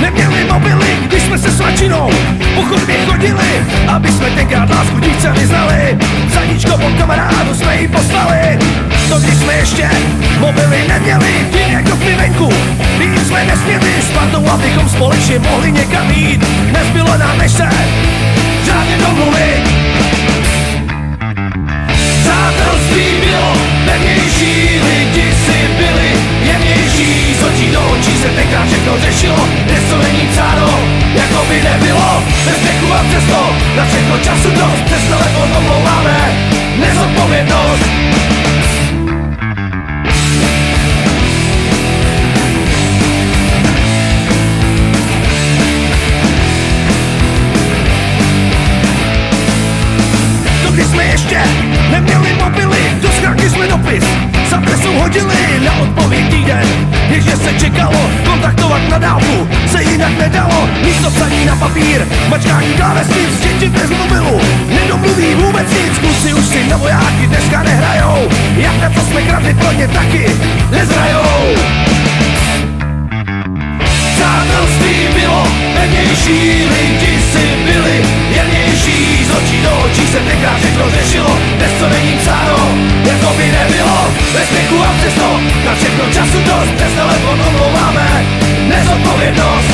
neměli mobily, když jsme se s svačinou po chodbě chodili, aby jsme tenkrát lásku dívce vyznali. Zaníčko po kamarádu jsme jí poslali. To když jsme ještě mobily neměli, tím jako v pivenku, víc jsme nesměli s partou, abychom společně mohli někam jít. Nezbylo nám než se řádně domluvit. Přátelství bylo pevnější, lidi si byli jemnější. Z očí do očí se tenkrát všechno řešilo, dnes to není cáro, jako by nebylo. Bez dechu a přesto, na všechno času dost, přes telefon omlouváme nezodpovědnost. Když jsme ještě neměli mobily, do schránky jsme dopis s adresou hodili na odpověď týden. Ježe se čekalo, kontaktovat na dálku se jinak nedalo. Místo psaní na papír, mačkání klávesnic, děti bez mobilu nedomluví vůbec nic. Kluci už si na vojáky dneska nehrajou, jak na to jsme kradli pro ně taky nezrajou. Přátelství bylo pevnější, lidi si byli jemnější. Z očí do očí se tenkrát všechno řešilo, dnes to není cáro, jako by nebylo. Bez věku a přesto, na všechno času dost, přes telefon omlouváme nezodpovědnost.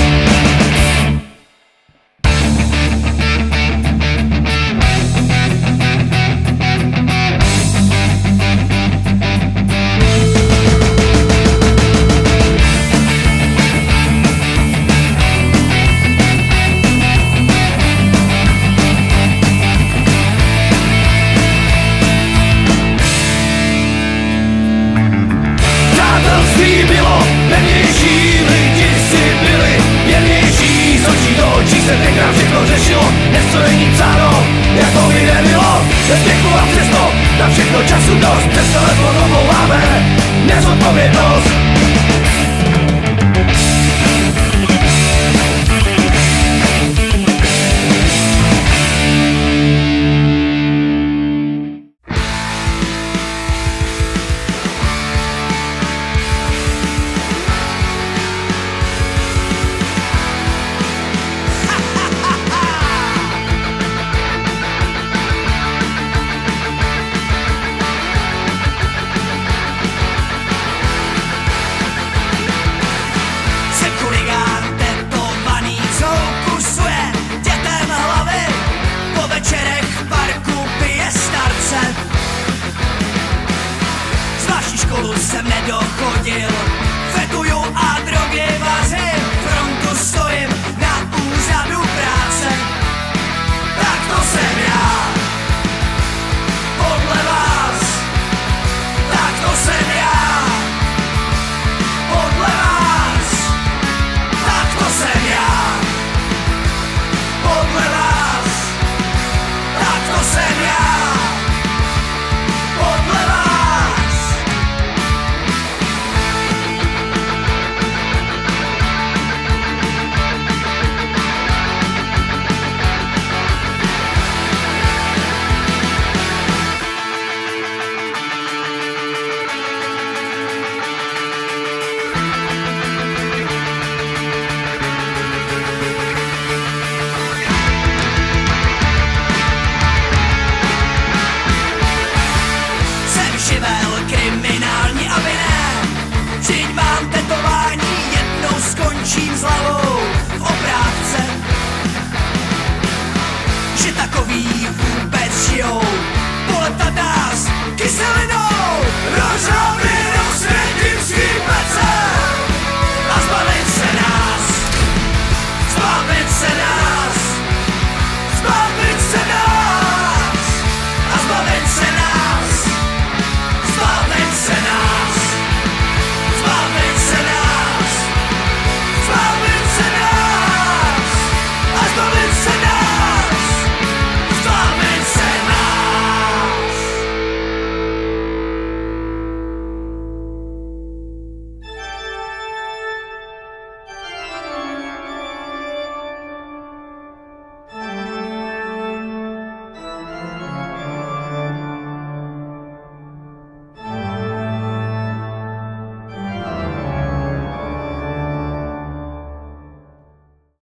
Bylo pevnější, lidi si byli jemnější. Z očí do očí se tenkrát všechno řešilo, dnes to není cáro, jako by nebylo. Bez věku a přesto, na všechno času dost, přes telefon omlouváme nezodpovědnost.